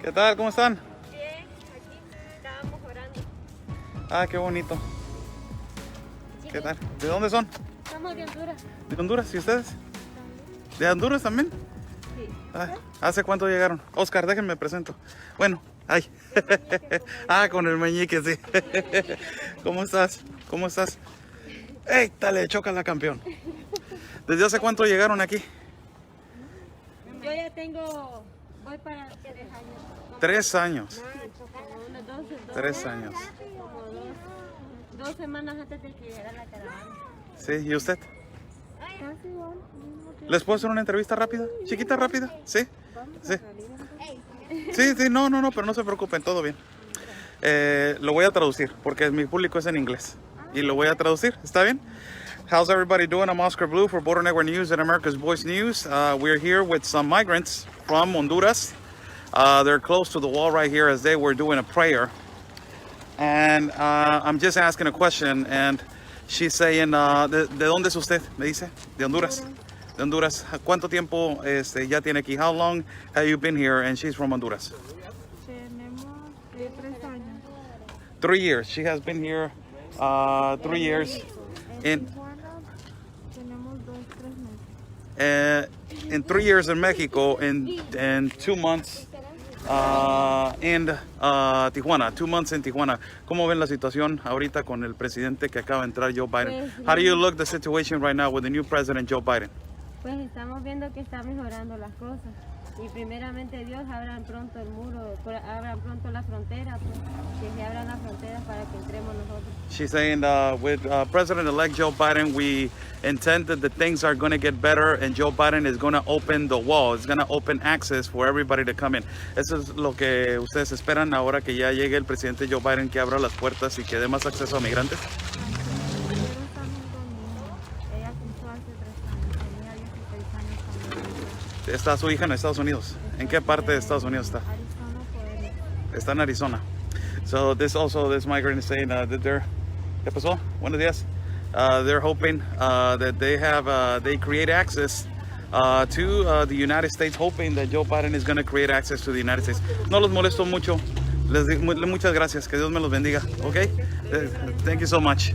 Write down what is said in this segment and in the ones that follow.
¿Qué tal? ¿Cómo están? Bien, aquí estábamos orando. Ah, qué bonito. ¿Qué tal? ¿De dónde son? Estamos de Honduras. ¿De Honduras? ¿Y ustedes? ¿De Honduras también? Sí. Ah, ¿hace cuánto llegaron? Oscar, déjenme presento. Bueno, ay. Ah, con el meñique, sí. ¿Cómo estás? ¿Cómo estás? ¡Ey, dale, chócala, campeón! ¿Desde hace cuánto llegaron aquí? Yo ya voy para 3 años. 3 años. Como unos 12, 3 años. como 2 semanas antes de que llegara la caravana. Sí, ¿y usted? Casi igual. ¿Les puedo hacer una entrevista rápida? ¿Chiquita, rápida? ¿Sí? Sí. Sí, no, pero no se preocupen, todo bien. Lo voy a traducir porque mi público es en inglés. Y lo voy a traducir, ¿está bien? How's everybody doing? I'm Oscar Blue for Border Network News and America's Voice News. We're here with some migrants from Honduras. They're close to the wall right here as they were doing a prayer. And I'm just asking a question and she's saying, ¿de dónde es usted? Me dice, de Honduras. De Honduras. ¿Cuánto tiempo ya tiene aquí? How long have you been here? And she's from Honduras. Tenemos 3 años. 3 years. She has been here 3 years. In Tenemos 2-3 meses. in 3 years in Mexico, and 2 months in Tijuana. 2 months in Tijuana. ¿Cómo ven la situación ahorita con el presidente que acaba de entrar, Joe Biden? How do you look the situation right now with the new president, Joe Biden? Pues estamos viendo que está mejorando las cosas. Y primeramente Dios, abran pronto el muro, abran pronto la frontera, pues, que se abran las fronteras para que entremos nosotros. She's saying with President-elect Joe Biden, we intend that the things are going to get better and Joe Biden is going to open the wall. It's going to open access for everybody to come in. Eso es lo que ustedes esperan ahora que ya llegue el presidente Joe Biden, que abra las puertas y que dé más acceso a migrantes. Ella cumplió hace 3 años, tenía 16 años cuando Está su hija en Estados Unidos. ¿En qué parte de Estados Unidos está? Arizona fue. Está en Arizona. So this migrant is saying that ¿qué pasó? Buenos días. They're hoping that they create access to the United States, hoping that Joe Biden is going to create access to the United States. No los molesto mucho. Les digo muchas gracias. Que Dios me los bendiga. Okay? Thank you so much.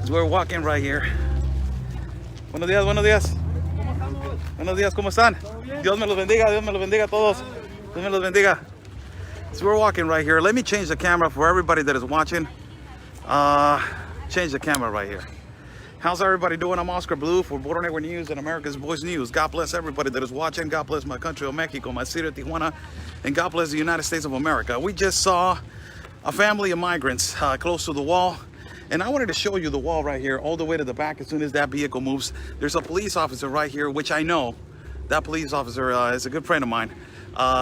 As we're walking right here. Buenos días, buenos días. Buenos días, ¿cómo están? Dios me los bendiga a todos. Dios me los bendiga. So we're walking right here. Let me change the camera for everybody that is watching. Change the camera right here. How's everybody doing? I'm Oscar Blue for Border Network News and America's Voice News. God bless everybody that is watching. God bless my country of Mexico, my city of Tijuana, and God bless the United States of America. We just saw a family of migrants close to the wall. And I wanted to show you the wall right here, all the way to the back. As soon as that vehicle moves, there's a police officer right here, which I know that police officer is a good friend of mine.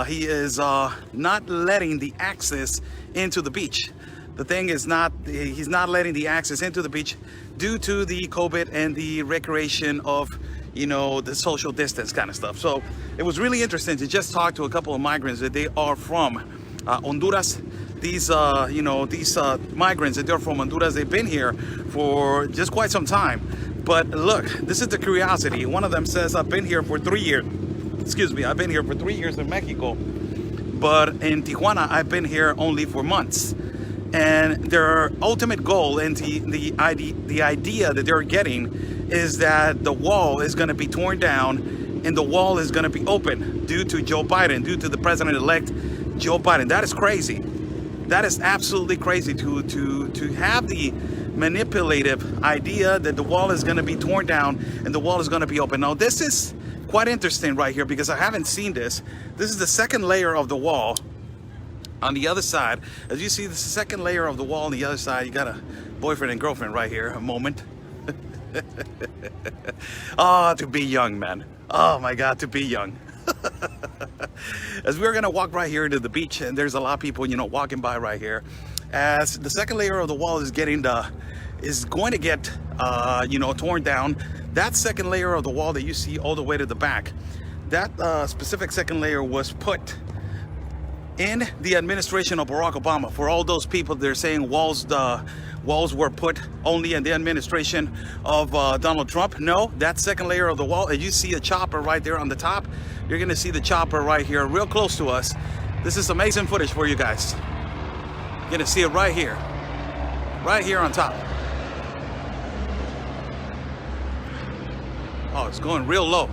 He is not letting the access into the beach. The thing is he's not letting the access into the beach due to the COVID and the recreation of, the social distance kind of stuff. So it was really interesting to just talk to a couple of migrants that they are from Honduras. These migrants that they're from Honduras, they've been here for just quite some time. But look, this is the curiosity. One of them says, I've been here for 3 years. I've been here for 3 years in Mexico. But in Tijuana, I've been here only for months. And their ultimate goal and the idea that they're getting is that the wall is going to be torn down and the wall is going to be open due to Joe Biden, due to the president-elect Joe Biden. That is crazy. That is absolutely crazy to have the manipulative idea that the wall is going to be torn down and the wall is going to be open. Now, this is quite interesting right here because I haven't seen this. This is the second layer of the wall on the other side. As you see, the second layer of the wall on the other side, you got a boyfriend and girlfriend right here. A moment. To be young, man. Oh my God, to be young. As we're gonna walk right here to the beach, and there's a lot of people, walking by right here. As the second layer of the wall is going to get, torn down. That second layer of the wall that you see all the way to the back, that specific second layer was put in the administration of Barack Obama. For all those people, they're saying walls walls were put only in the administration of Donald Trump. No, that second layer of the wall, and you see a chopper right there on the top. You're gonna see the chopper right here, real close to us. This is amazing footage for you guys. You're gonna see it right here on top. Oh, it's going real low.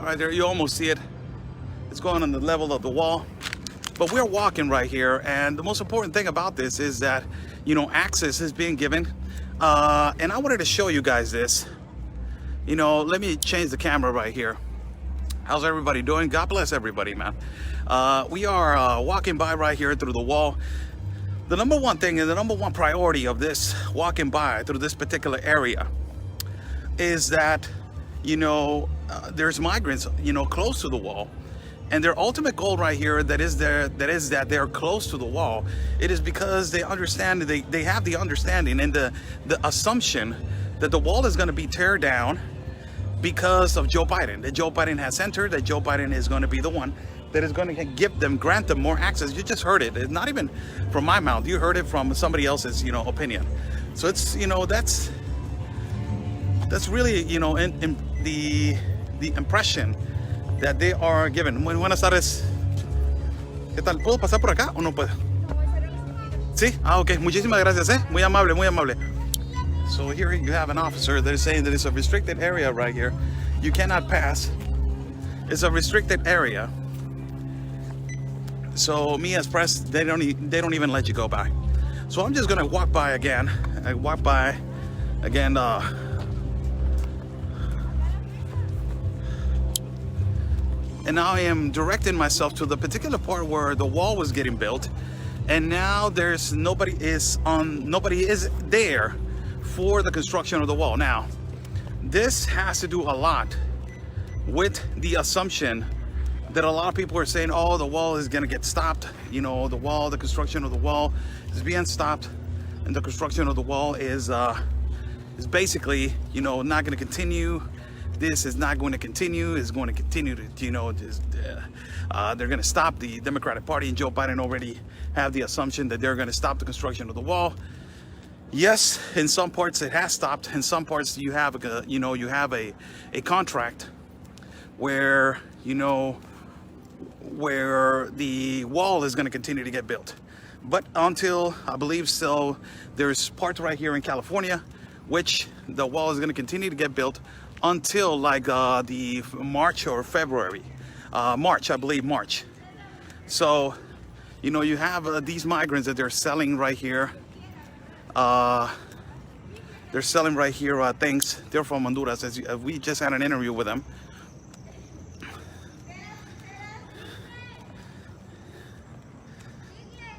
Right there, you almost see it. It's going on the level of the wall. But we're walking right here, and the most important thing about this is that, you know, access is being given. And I wanted to show you guys this. You know, let me change the camera right here. How's everybody doing? God bless everybody, man. We are walking by right here through the wall. The number one thing and the number one priority of this walking by through this particular area is that, you know, there's migrants, you know, close to the wall, and their ultimate goal right here that they're close to the wall. It is because they understand, they have the understanding and the assumption that the wall is going to be tear down because of Joe Biden. That Joe Biden has entered, that Joe Biden is going to be the one that is going to grant them more access. You just heard it. It's not even from my mouth. You heard it from somebody else's, you know, opinion. So it's, you know, that's really, you know, in the impression that they are given. Buenas tardes. ¿Qué tal? ¿Puedo pasar por acá o no puedo? Sí? Ah, ok. Muchísimas gracias, eh. Muy amable, muy amable. So here you have an officer that is saying that it's a restricted area right here. You cannot pass. It's a restricted area. So me as press, they don't even let you go by. So I'm just gonna walk by again. I walk by again. And now I am directing myself to the particular part where the wall was getting built, and now there's nobody is there for the construction of the wall. Now, this has to do a lot with the assumption that a lot of people are saying, oh, the wall is gonna get stopped. You know, the construction of the wall is being stopped, and the construction of the wall is basically, you know, not gonna continue. This is not going to continue. It's going to continue to, you know, just they're going to stop. The Democratic Party and Joe Biden already have the assumption that they're going to stop the construction of the wall. Yes, in some parts it has stopped. In some parts you have a contract where, you know, where the wall is going to continue to get built. But until, I believe so, there's parts right here in California which the wall is going to continue to get built until like the March or February. March, I believe March. So, you know, you have these migrants that they're selling right here. They're selling right here things. They're from Honduras. As we just had an interview with them.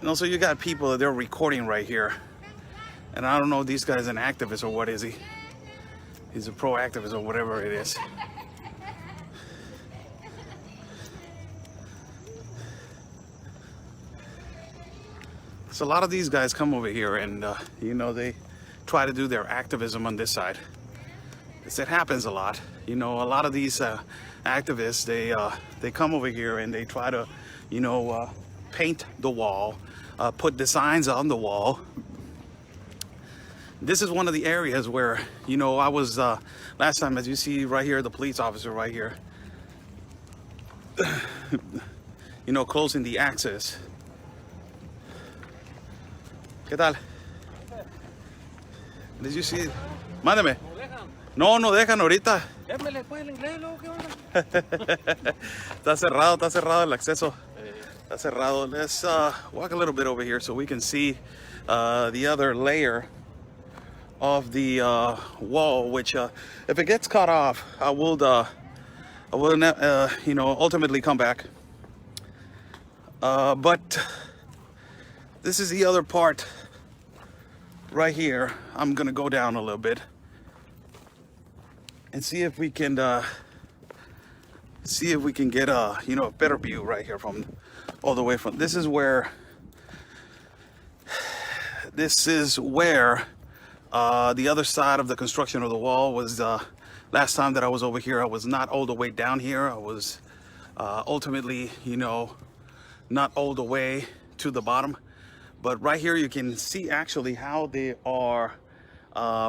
And also you got people that they're recording right here. And I don't know if this guy's an activist or what is he. He's a pro-activist or whatever it is. So a lot of these guys come over here and, you know, they try to do their activism on this side. It happens a lot. You know, a lot of these activists, they come over here and they try to, you know, paint the wall, put designs on the wall. This is one of the areas where, you know, I was last time, as you see right here, the police officer right here, you know, closing the access. ¿Qué tal? Did you see? Mándeme. No dejan ahorita. Está cerrado el acceso. Está cerrado. Let's walk a little bit over here so we can see the other layer of the wall, which if it gets cut off, I will you know, ultimately come back. But this is the other part right here. I'm gonna go down a little bit and see if we can get a, you know, a better view right here from all the way from. This is where the other side of the construction of the wall was. Last time that I was over here, I was not all the way down here. I was ultimately, you know, not all the way to the bottom, But right here you can see actually how they are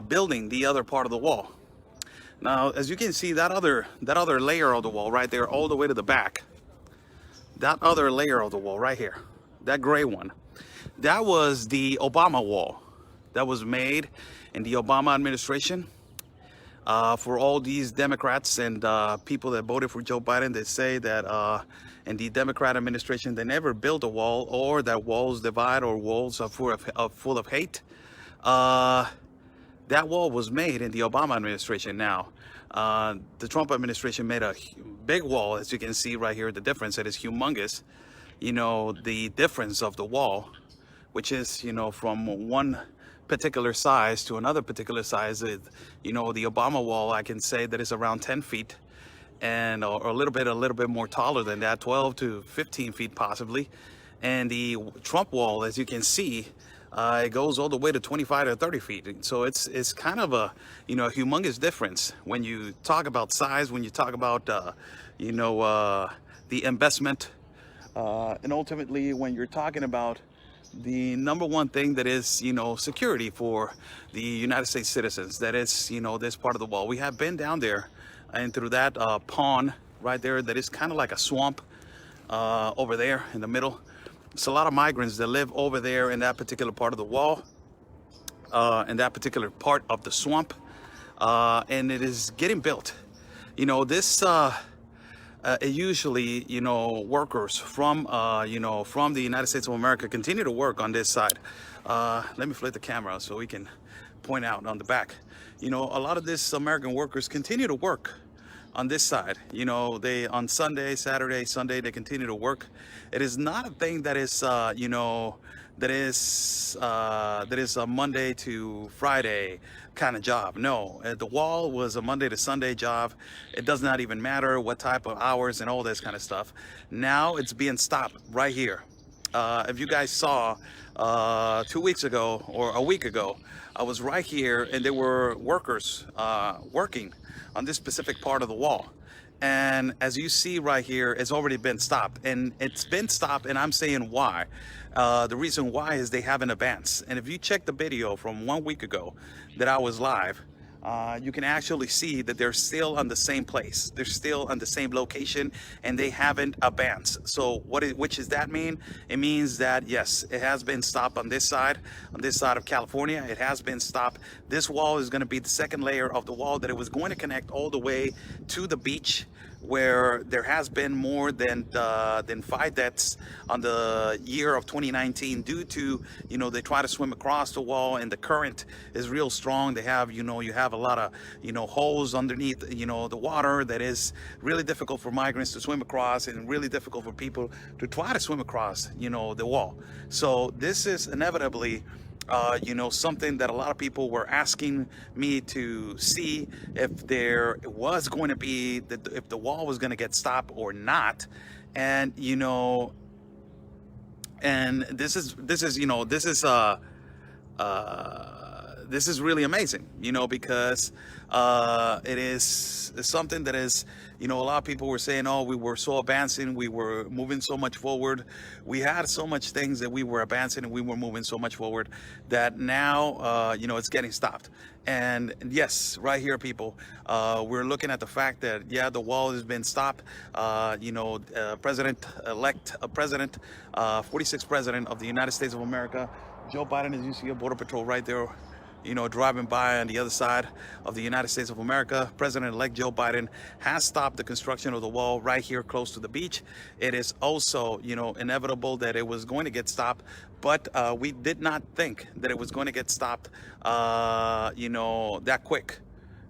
building the other part of the wall. Now, as you can see, that other layer of the wall right there, all the way to the back, that other layer of the wall right here, that gray one, that was the Obama wall that was made in the Obama administration. For all these Democrats and people that voted for Joe Biden, they say that in the Democrat administration, they never built a wall, or that walls divide, or walls are full of hate. That wall was made in the Obama administration. Now, the Trump administration made a big wall, as you can see right here. The difference, it is humongous. You know, the difference of the wall, which is, you know, from one particular size to another particular size. You know, the Obama wall, I can say that is around 10 feet, and or a little bit more taller than that, 12 to 15 feet possibly. And the Trump wall, as you can see, it goes all the way to 25 to 30 feet. So it's kind of a, you know, a humongous difference when you talk about size, when you talk about, you know, the investment, and ultimately when you're talking about the number one thing that is, you know, security for the United States citizens. That is, you know, this part of the wall. We have been down there and through that pond right there that is kind of like a swamp over there in the middle. It's a lot of migrants that live over there in that particular part of the wall, in that particular part of the swamp, and it is getting built. You know, this usually, you know, workers from, you know, from the United States of America continue to work on this side. Let me flip the camera so we can point out on the back. You know, a lot of these American workers continue to work on this side. You know, they on Sunday, Saturday, Sunday, they continue to work. It is not a thing that is, you know, that is a Monday to Friday kind of job. No, the wall was a Monday to Sunday job. It does not even matter what type of hours and all this kind of stuff. Now it's being stopped right here. If you guys saw 2 weeks ago or a week ago, I was right here and there were workers working on this specific part of the wall. And as you see right here, it's already been stopped, and it's been stopped, and I'm saying why. The reason why is they haven't advanced. And if you check the video from 1 week ago that I was live, you can actually see that they're still on the same place. They're still on the same location, and they haven't advanced. So which does that mean? It means that, yes, it has been stopped on this side of California. It has been stopped. This wall is going to be the second layer of the wall that it was going to connect all the way to the beach, where there has been more than 5 deaths on the year of 2019 due to, you know, they try to swim across the wall and the current is real strong. They have, you know, you have a lot of, you know, holes underneath, you know, the water that is really difficult for migrants to swim across, and really difficult for people to try to swim across, you know, the wall. So this is inevitably you know, something that a lot of people were asking me to see if there was going to be, if the wall was going to get stopped or not. And, you know, and this is, you know, this is really amazing, you know, because it is something that is, you know, a lot of people were saying, oh, we were so advancing, we were moving so much forward, we had so much things that we were advancing and we were moving so much forward that now, you know, it's getting stopped. And yes, right here, people, we're looking at the fact that, yeah, the wall has been stopped. You know, President-elect, 46th President of the United States of America, Joe Biden, as you see a Border Patrol right there, you know, driving by on the other side of the United States of America. President-elect Joe Biden has stopped the construction of the wall right here close to the beach. It is also, you know, inevitable that it was going to get stopped, but we did not think that it was going to get stopped, you know, that quick.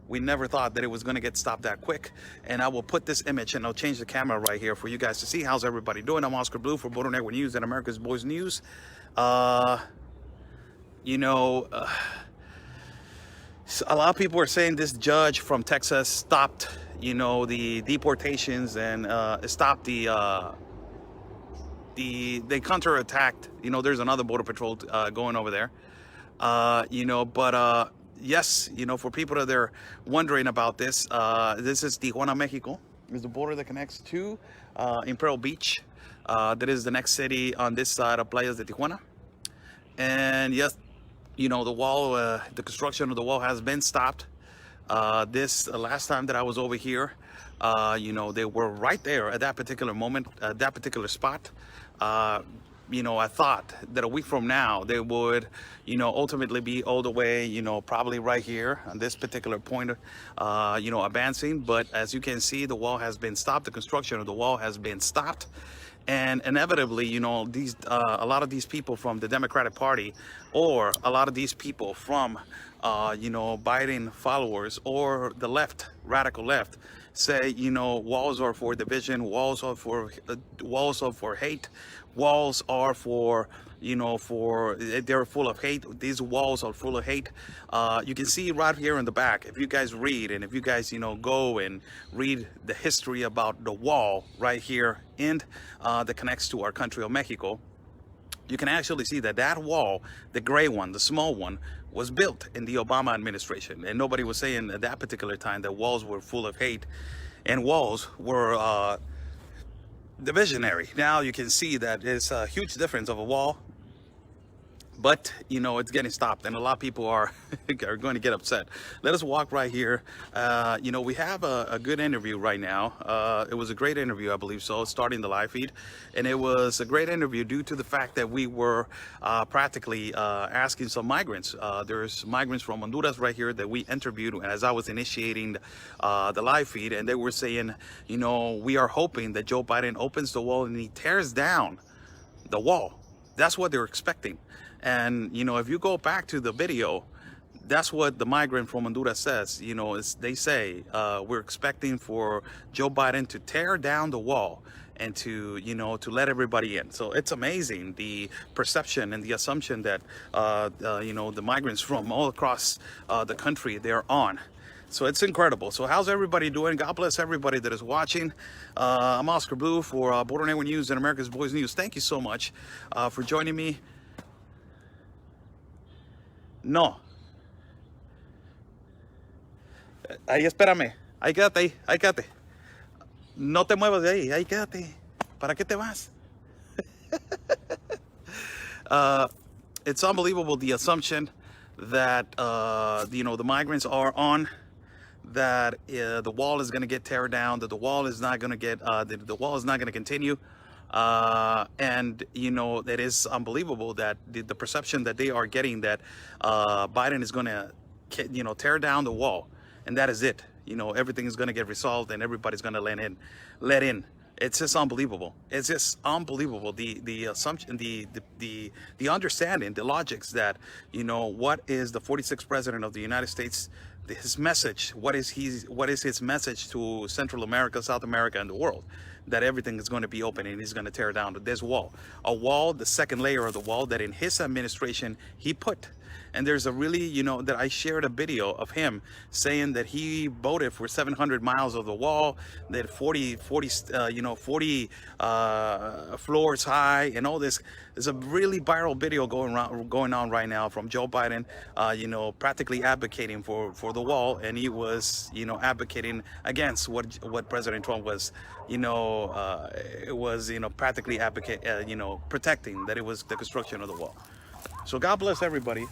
We never thought that it was going to get stopped that quick. And I will put this image, and I'll change the camera right here for you guys to see. How's everybody doing? I'm Oscar Blue for Border Network News and America's Boys News. You know, a lot of people are saying this judge from Texas stopped, you know, the deportations and stopped they counterattacked. You know, there's another Border Patrol going over there. You know, but yes, you know, for people that are wondering about this, this is Tijuana, Mexico. It's the border that connects to Imperial Beach. That is the next city on this side of Playas de Tijuana. And yes, you know, the wall, the construction of the wall has been stopped. This last time that I was over here, you know, they were right there at that particular moment, that particular spot. You know, I thought that a week from now they would, you know, ultimately be all the way, you know, probably right here on this particular point, you know, advancing. But as you can see, the wall has been stopped. The construction of the wall has been stopped. And inevitably, you know, these a lot of these people from the Democratic Party, or a lot of these people from, you know, Biden followers or the left, radical left, say, you know, walls are for division, walls are for hate, walls are for, you know, they're full of hate. These walls are full of hate. You can see right here in the back, if you guys read, and if you guys, you know, go and read the history about the wall right here and that connects to our country of Mexico, you can actually see that that wall, the gray one, the small one, was built in the Obama administration. And nobody was saying at that particular time that walls were full of hate and walls were divisionary. Now you can see that it's a huge difference of a wall, but you know, it's getting stopped, and a lot of people are going to get upset. Let us walk right here. You know, we have a good interview right now. It was a great interview, I believe so, starting the live feed, and it was a great interview due to the fact that we were practically asking some migrants. There's migrants from Honduras right here that we interviewed as I was initiating the live feed, and they were saying, you know, we are hoping that Joe Biden opens the wall and he tears down the wall. That's what they're expecting. And, you know, if you go back to the video, that's what the migrant from Honduras says. You know, they say, we're expecting for Joe Biden to tear down the wall and to, you know, to let everybody in. So it's amazing, the perception and the assumption that, you know, the migrants from all across the country, they're on. So it's incredible. So how's everybody doing? God bless everybody that is watching. I'm Oscar Blue for Border Network News and America's Voice News. Thank you so much for joining me. No. Ahí espérame. Ahí quédate ahí. Ahí quédate. No te muevas de ahí. Ahí quédate. ¿Para qué te vas? It's unbelievable, the assumption that, you know, the migrants are on, that the wall is going to get tear down, that the wall is not going to get, the wall is not going to continue. And, you know, it is unbelievable that the perception that they are getting that Biden is going to, you know, tear down the wall, and that is it. You know, everything is going to get resolved and everybody's going to let in. It's just unbelievable. It's just unbelievable. The assumption, the understanding, the logics that, you know, what is the 46th president of the United States, his message, what is his message to Central America, South America, and the world? That everything is going to be open and he's going to tear down this wall. A wall, the second layer of the wall that in his administration he put. And there's a really, you know, that I shared a video of him saying that he voted for 700 miles of the wall, that 40 floors high, and all this. There's a really viral video going on right now from Joe Biden, you know, practically advocating for the wall, and he was, you know, advocating against what President Trump was, you know, it was, you know, practically you know, protecting, that it was the construction of the wall. So God bless everybody.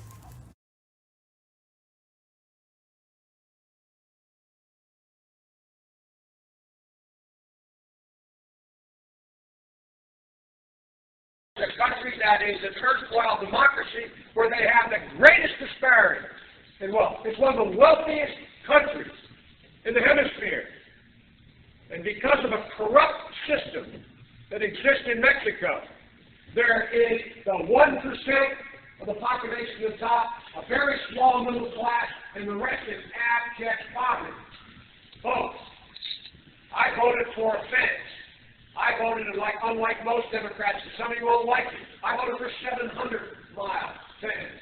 A country that is an erstwhile democracy where they have the greatest disparity in wealth. It's one of the wealthiest countries in the hemisphere. And because of a corrupt system that exists in Mexico, there is the 1% of the population at the top, a very small middle class, and the rest is abject poverty. Folks, I voted for a fence. I voted, unlike most Democrats, and some of you won't like it, I voted for 700-mile fence.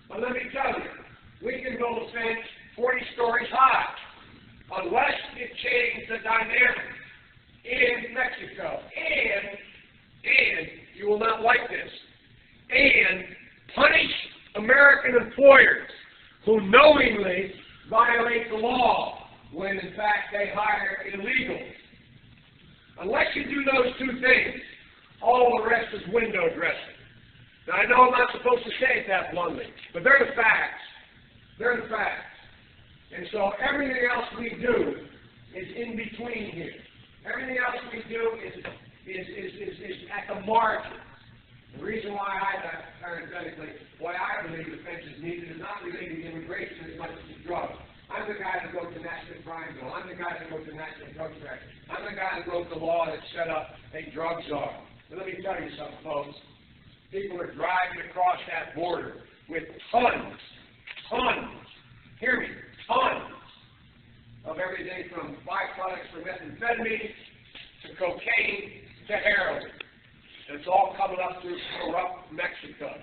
But let me tell you, we can build a fence 40 stories high, unless you change the dynamic in Mexico. And you will not like this, and punish American employers who knowingly violate the law when, in fact, they hire illegals. Unless you do those two things, all the rest is window dressing. Now, I know I'm not supposed to say it that bluntly, but they're the facts. They're the facts. And so everything else we do is in between here. Everything else we do is at the margin. The reason why parenthetically, why I believe the fence is needed is not related to immigration as much as to drugs. I'm the guy that wrote the National Crime Bill. I'm the guy that wrote the National Drug Track. I'm the guy that wrote the law that set up a drug czar. But let me tell you something, folks. People are driving across that border with tons, hear me, tons of everything from byproducts from methamphetamine to cocaine to heroin. And it's all coming up through corrupt Mexico.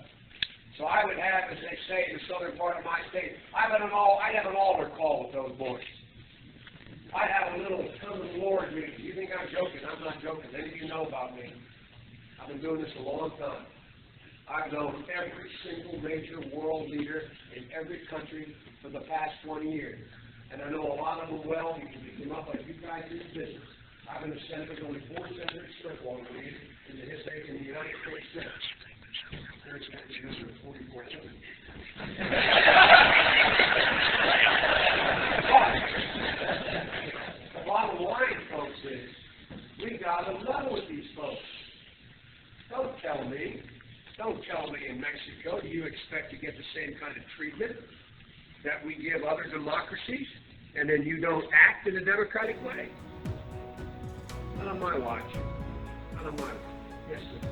So I would have, as they say in the southern part of my state, I'd have an altar call with those boys. I'd have a little come of the Lord meeting. You think I'm joking? I'm not joking. Any of you know about me. I've been doing this a long time. I've known every single major world leader in every country for the past 20 years. And I know a lot of them well because we came up like you guys do business. I've been a senator, only 4 senators served longer than me in the history of the United States Senate. There's 44 senators. But the bottom line, folks, is we got to level with these folks. Don't tell me in Mexico, do you expect to get the same kind of treatment that we give other democracies, and then you don't act in a democratic way? Not on my watch. Not on my watch. Yes, sir.